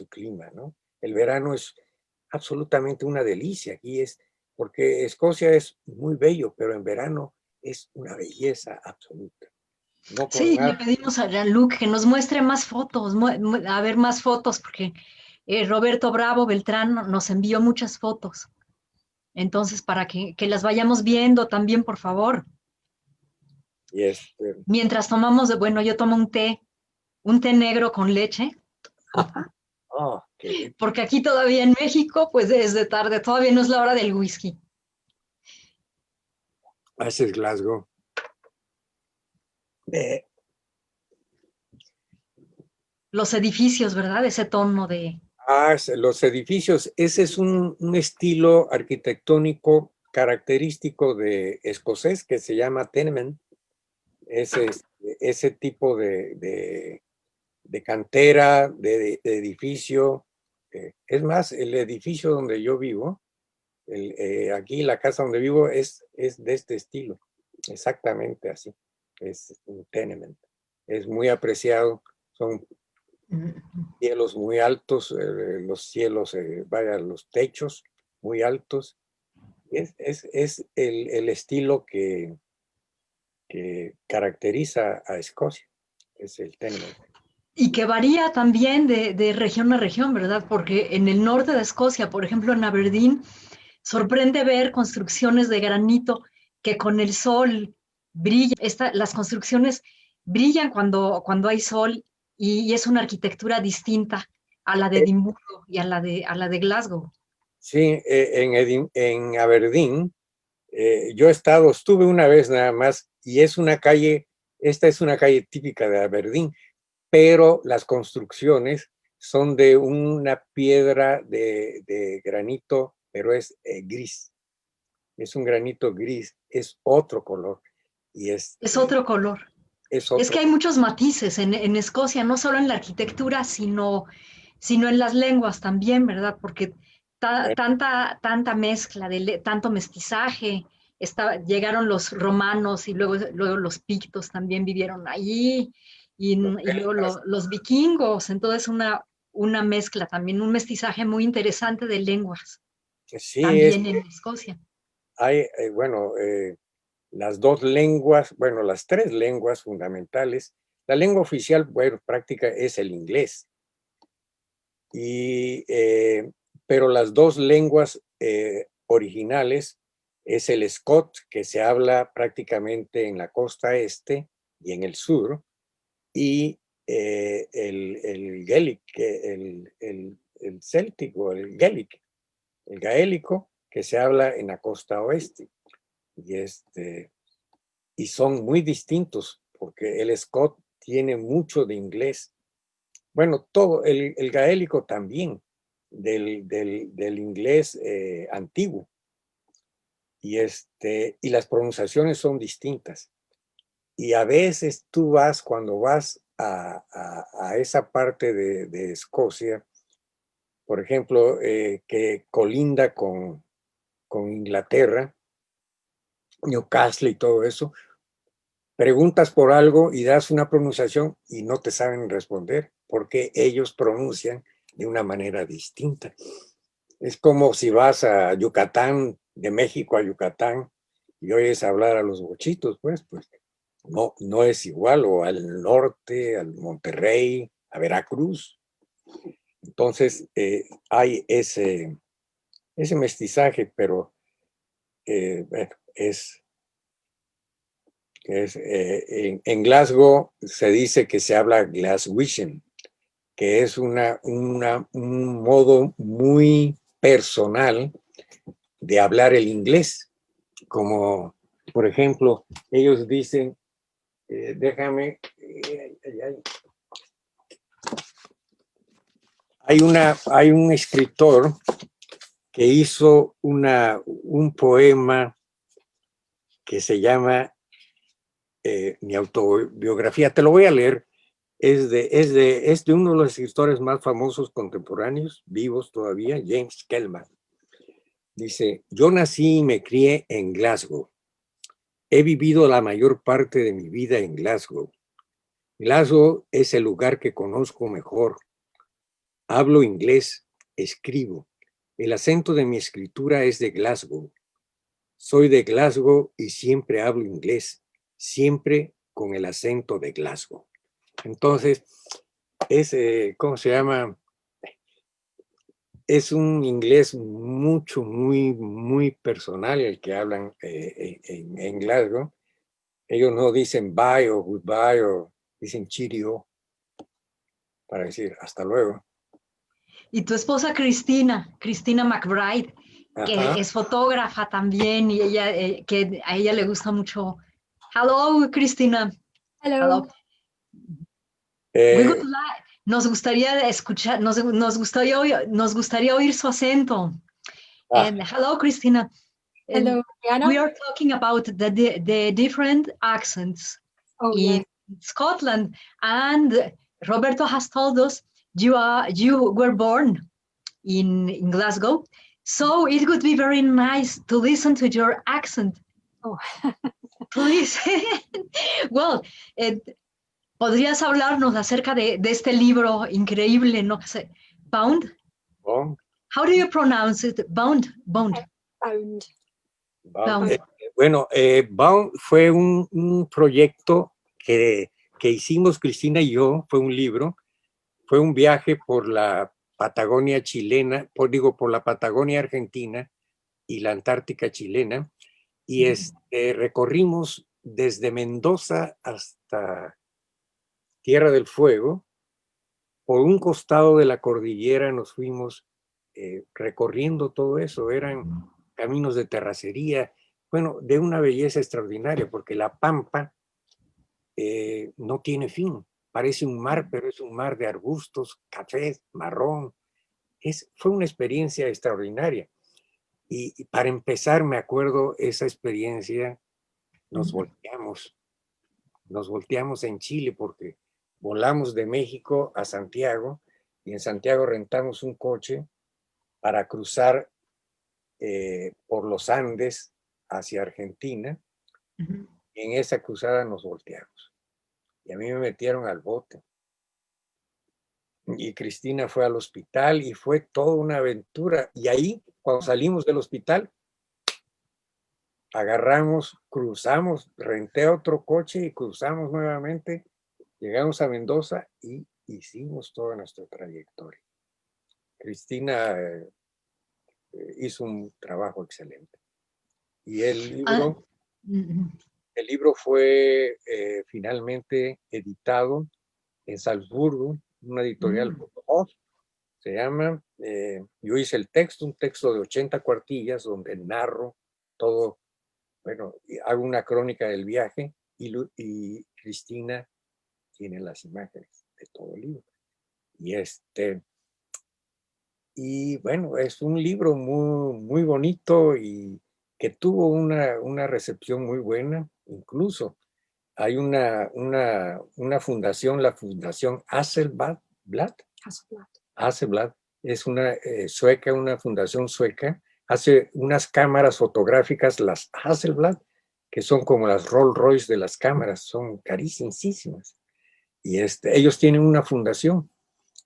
clima, ¿no? El verano es absolutamente una delicia. Aquí porque Escocia es muy bello, pero en verano es una belleza absoluta. No, sí, le pedimos a Jean-Luc que nos muestre más fotos, a ver más fotos, porque Roberto Bravo Beltrán nos envió muchas fotos. Entonces, para que las vayamos viendo también, por favor. Mientras tomamos, bueno, yo tomo un té negro con leche. Porque aquí todavía en México, pues es de tarde, todavía no es la hora del whisky. Ese es Glasgow. Los edificios, ¿verdad? Ese tono de... Los edificios, ese es un estilo arquitectónico característico de escocés que se llama tenement. Ese tipo de cantera, de edificio. Es más, el edificio donde yo vivo, aquí la casa donde vivo es de este estilo, exactamente así. Es un tenement. Es muy apreciado, son cielos muy altos, los cielos, los techos muy altos. Es el estilo que caracteriza a Escocia, es el tenement. Y que varía también de región a región, ¿verdad? Porque en el norte de Escocia, por ejemplo, en Aberdeen, sorprende ver construcciones de granito que con el sol brillan. Las construcciones brillan cuando hay sol y es una arquitectura distinta a la de Edimburgo y a la de Glasgow. Sí, en Aberdeen, yo estuve una vez nada más y esta es una calle típica de Aberdeen, pero las construcciones son de una piedra de granito, pero es gris. Es un granito gris, es otro color. Y Es otro color. es Es que otro. hay muchos matices en Escocia, no solo en la arquitectura, sino en las lenguas también, ¿verdad? Porque tanta mezcla, tanto mestizaje. Llegaron los romanos y luego los pictos también vivieron allí, y luego los vikingos. Entonces, una mezcla también, un mestizaje muy interesante de lenguas, Sí, también en Escocia. hay, bueno, las dos lenguas, bueno, las tres lenguas fundamentales. La lengua oficial, bueno, práctica es el inglés. Pero las dos lenguas originales es el Scot, que se habla prácticamente en la costa este y en el sur, y el Gaelic, el céltico, el Gaelic, el gaélico, que se habla en la costa oeste. Y son muy distintos, porque el Scot tiene mucho de inglés. Bueno, todo, el gaélico también, del inglés antiguo. Y las pronunciaciones son distintas. Y a veces tú cuando vas a esa parte de Escocia, por ejemplo, que colinda con Inglaterra, Newcastle y todo eso, preguntas por algo y das una pronunciación y no te saben responder porque ellos pronuncian de una manera distinta. Es como si vas a Yucatán, de México a Yucatán, y oyes hablar a los bochitos, pues no es igual, o al norte, al Monterrey, a Veracruz. Entonces hay ese mestizaje, pero bueno, en Glasgow se dice que se habla Glaswegian, que es un modo muy personal de hablar el inglés. Como, por ejemplo, ellos dicen, hay un escritor que hizo un poema que se llama mi autobiografía. Te lo voy a leer. Es de uno de los escritores más famosos contemporáneos, vivos todavía, James Kelman. Dice: yo nací y me crié en Glasgow. He vivido la mayor parte de mi vida en Glasgow. Glasgow es el lugar que conozco mejor. Hablo inglés, escribo. El acento de mi escritura es de Glasgow. Soy de Glasgow y siempre hablo inglés, siempre con el acento de Glasgow. Entonces, ¿cómo se llama? Es un inglés muy personal el que hablan en Glasgow. Ellos no dicen bye o goodbye, o dicen cheerio para decir hasta luego. Y tu esposa Cristina McBride, que Ajá. es fotógrafa también, y que a ella le gusta mucho. Hello, Cristina. Hello. Nos gustaría escuchar, nos gustaría oír su acento. And hello, Cristina. Hello, Diana. We are talking about the different accents in Scotland, and Roberto has told us you were born in Glasgow, so it would be very nice to listen to your accent. Oh. Please. Well, ¿podrías hablarnos acerca de este libro increíble, no sé, Bound? Bound. How do you pronounce it? Bound. Bound. Bueno, Bound fue un proyecto que hicimos Cristina y yo. Fue un libro, fue un viaje por la Patagonia chilena, por la Patagonia argentina y la Antártica chilena, y recorrimos desde Mendoza hasta Tierra del Fuego. Por un costado de la cordillera nos fuimos recorriendo todo eso. Eran caminos de terracería, bueno, de una belleza extraordinaria, porque la pampa no tiene fin. parece un mar, pero es un mar de arbustos, café, marrón. Fue una experiencia extraordinaria. Y para empezar, me acuerdo esa experiencia, nos volteamos en Chile porque volamos de México a Santiago y en Santiago rentamos un coche para cruzar por los Andes hacia Argentina. Y en esa cruzada nos volteamos. Y a mí me metieron al bote. Y Cristina fue al hospital y fue toda una aventura. Y ahí, cuando salimos del hospital, agarramos, cruzamos, renté otro coche y cruzamos nuevamente. Llegamos a Mendoza y hicimos toda nuestra trayectoria. Cristina hizo un trabajo excelente. Y el libro fue finalmente editado en Salzburgo, una editorial, se llama, yo hice el texto, un texto de 80 cuartillas donde narro todo, bueno, hago una crónica del viaje y Cristina tiene las imágenes de todo el libro. Y bueno, es un libro muy, muy bonito y que tuvo una recepción muy buena. Incluso hay una fundación, la Fundación Hasselblad, es una sueca, una fundación sueca, hace unas cámaras fotográficas, las Hasselblad, que son como las Rolls Royce de las cámaras, son carísimas. Y ellos tienen una fundación,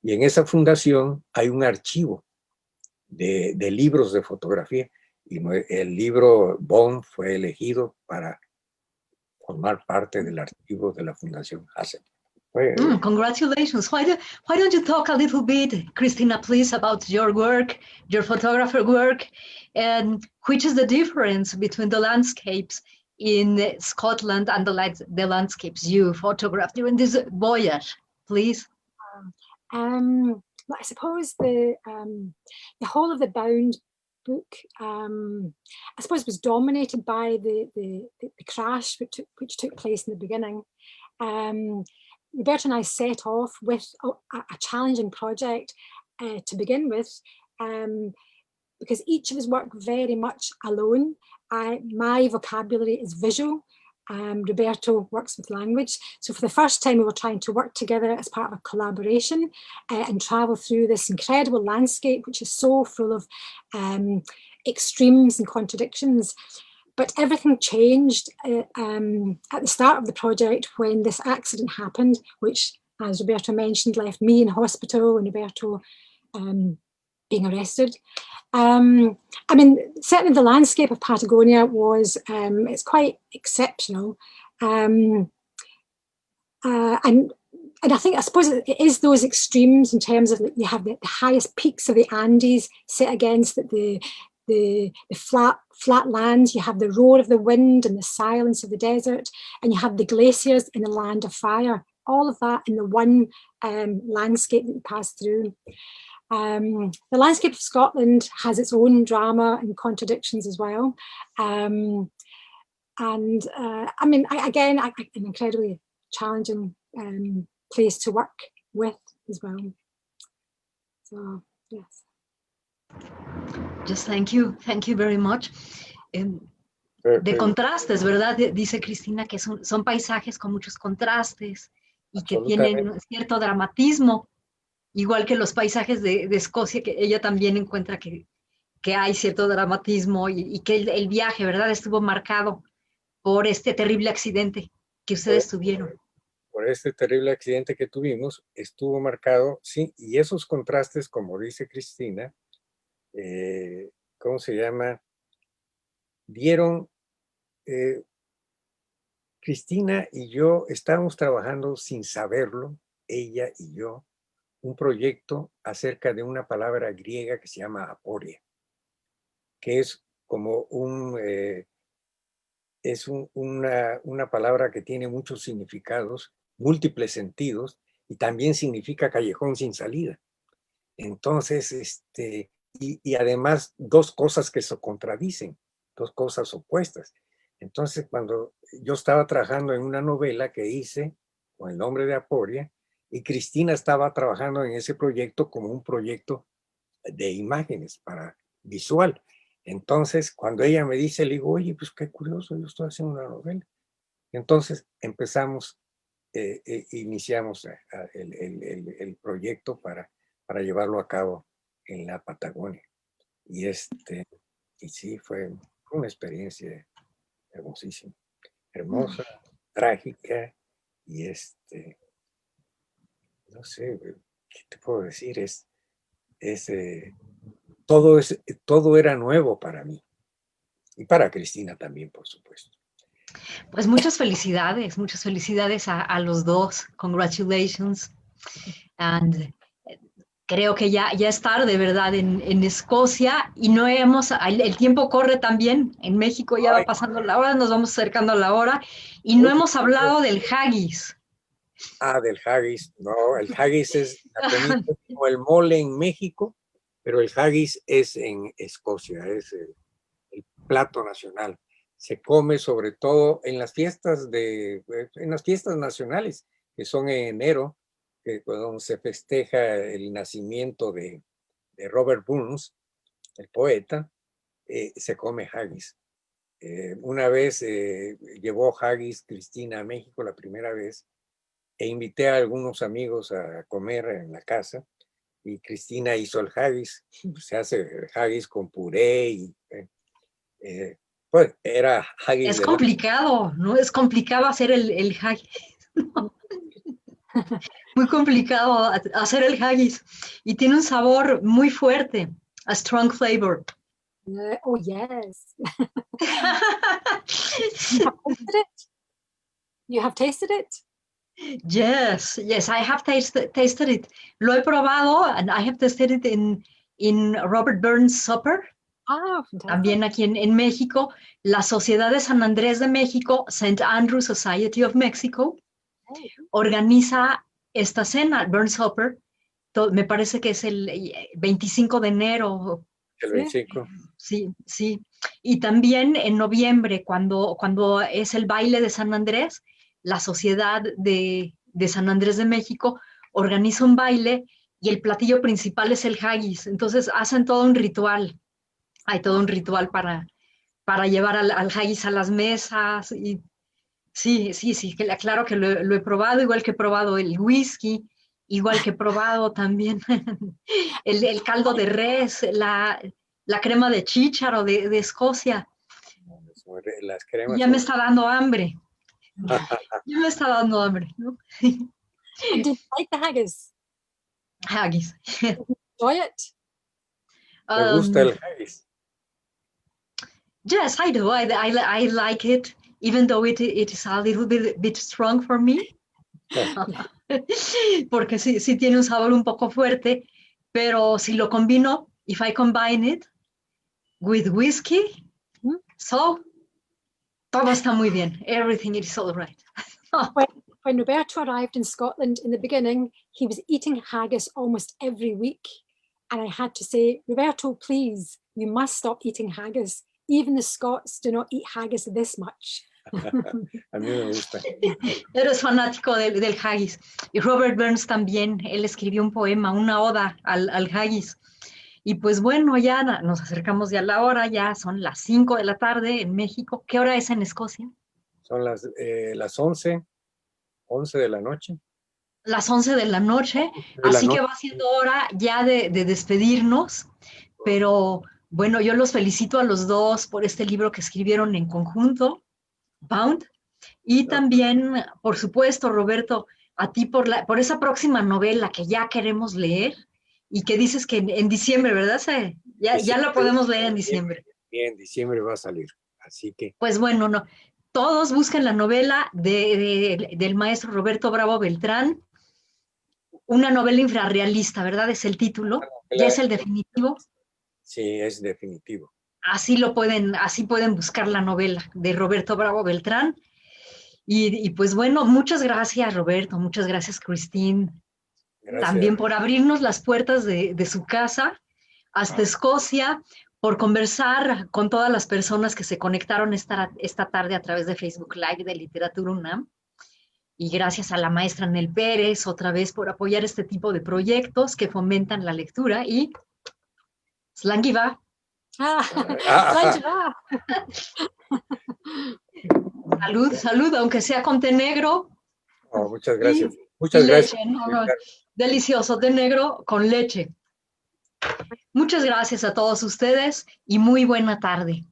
y en esa fundación hay un archivo de libros de fotografía, y el libro Bond fue elegido para formar parte del archivo de la Fundación Hasselblad. Congratulations. Why don't you talk a little bit, Cristina, please, about your work, your photographer work, and which is the difference between the landscapes in Scotland and the landscapes you photographed during this voyage, please? Well, I suppose the whole of the Bound book, I suppose, was dominated by the crash which took place in the beginning. Roberto and I set off with a challenging project to begin with, because each of us work very much alone. My vocabulary is visual. Roberto works with language. So for the first time, we were trying to work together as part of a collaboration and travel through this incredible landscape, which is so full of extremes and contradictions. But everything changed at the start of the project when this accident happened, which, as Roberto mentioned, left me in hospital and Roberto being arrested. I mean, certainly the landscape of Patagonia was, it's quite exceptional. And I think, I suppose it is those extremes in terms of, you have the highest peaks of the Andes set against the flat lands, you have the roar of the wind and the silence of the desert, and you have the glaciers in the land of fire, all of that in the one landscape that you pass through. The landscape of Scotland has its own drama and contradictions as well. I mean, again, an incredibly challenging place to work with as well. So, yes. Just thank you very much. De contrastes, ¿verdad? Dice Cristina que son paisajes con muchos contrastes y que tienen un cierto dramatismo, igual que los paisajes de Escocia, que ella también encuentra que hay cierto dramatismo y que el viaje, ¿verdad? Estuvo marcado por este terrible accidente que ustedes tuvieron. Por este terrible accidente que tuvimos, estuvo marcado, sí, y esos contrastes, como dice Cristina, ¿cómo se llama? Dieron, Cristina y yo estábamos trabajando sin saberlo, ella y yo, un proyecto acerca de una palabra griega que se llama aporia, que es como una palabra que tiene muchos significados, múltiples sentidos, y también significa callejón sin salida. Entonces, y además dos cosas que se contradicen, dos cosas opuestas. Entonces, cuando yo estaba trabajando en una novela que hice con el nombre de Aporia, Y Cristina estaba trabajando en ese proyecto como un proyecto de imágenes para visual. Entonces, cuando ella me dice, le digo, oye, pues qué curioso, yo estoy haciendo una novela. Entonces empezamos, iniciamos el proyecto para llevarlo a cabo en la Patagonia. Y sí, fue una experiencia hermosísima, hermosa, trágica, y no sé, ¿qué te puedo decir? Todo era nuevo para mí, y para Cristina también, por supuesto. Pues muchas felicidades a los dos. Congratulations. And creo que ya es tarde, ¿verdad? En Escocia y no el tiempo corre también. En México ya va pasando la hora, nos vamos acercando a la hora y no hemos hablado del haggis. Del haggis. No, el haggis es como el mole en México, pero el haggis es en Escocia, es el plato nacional. Se come sobre todo en las fiestas nacionales, que son en enero, cuando se festeja el nacimiento de Robert Burns, el poeta, se come haggis. Una vez llevó haggis Cristina a México la primera vez, e invité a algunos amigos a comer en la casa, y Cristina hizo el haggis. Se hace haggis con puré y pues era haggis. Es complicado, ¿no? Es complicado hacer el haggis. Muy complicado hacer el haggis. Y tiene un sabor muy fuerte, a strong flavor. Oh, yes. You have tasted it? Yes, I have tasted it. Lo he probado, and I have tasted it in Robert Burns' Supper. Ah, fantastic. También aquí en México, la Sociedad de San Andrés de México, St. Andrew Society of Mexico, organiza esta cena, Burns Supper. Me parece que es el 25 de enero. El 25. Sí, sí. Y también en noviembre, cuando es el baile de San Andrés, la Sociedad de San Andrés de México organiza un baile y el platillo principal es el haggis. Entonces hacen todo un ritual. Hay todo un ritual para llevar al haggis a las mesas. Y sí, claro que lo he probado, igual que he probado el whisky, igual que he probado también el caldo de res, la crema de chícharo de Escocia. Las cremas ya me está dando hambre. Ya me está dando hambre, ¿no? And did you like the haggis? Haggis. Enjoy it? ¿Te gusta el haggis? Yes, I do. I like it, even though it is a little bit strong for me. Porque sí tiene un sabor un poco fuerte, pero si lo combino, if I combine it with whiskey, so todo está muy bien. Everything is all right. When Roberto arrived in Scotland in the beginning, he was eating haggis almost every week. And I had to say, Roberto, please, you must stop eating haggis. Even the Scots do not eat haggis this much. A mí me gusta. Eres fanático del haggis. Y Robert Burns también, él escribió un poema, una oda al haggis. Y pues bueno, ya nos acercamos ya a la hora, ya son las 5 de la tarde en México. ¿Qué hora es en Escocia? Son las 11 de la noche. Las 11 de la noche, así que va siendo hora ya de despedirnos, pero bueno, yo los felicito a los dos por este libro que escribieron en conjunto, Bound, y también, por supuesto, Roberto, a ti por esa próxima novela que ya queremos leer y que dices que en diciembre, ¿verdad? Ya la podemos leer en diciembre. En diciembre va a salir, así que... Pues bueno, no, todos busquen la novela del maestro Roberto Bravo Beltrán, una novela infrarrealista, ¿verdad? Es el título, ya es el definitivo. Sí, es definitivo. Así pueden buscar la novela de Roberto Bravo Beltrán. Y pues bueno, muchas gracias, Roberto, muchas gracias, Christine. Gracias. También por abrirnos las puertas de su casa hasta Escocia, por conversar con todas las personas que se conectaron esta tarde a través de Facebook Live de Literatura UNAM. Y gracias a la maestra Nel Pérez, otra vez, por apoyar este tipo de proyectos que fomentan la lectura. Y Slangiva. Salud, salud, aunque sea con té negro. Oh, muchas gracias. Muchas gracias. Leche, no, delicioso, té negro con leche. Muchas gracias a todos ustedes y muy buena tarde.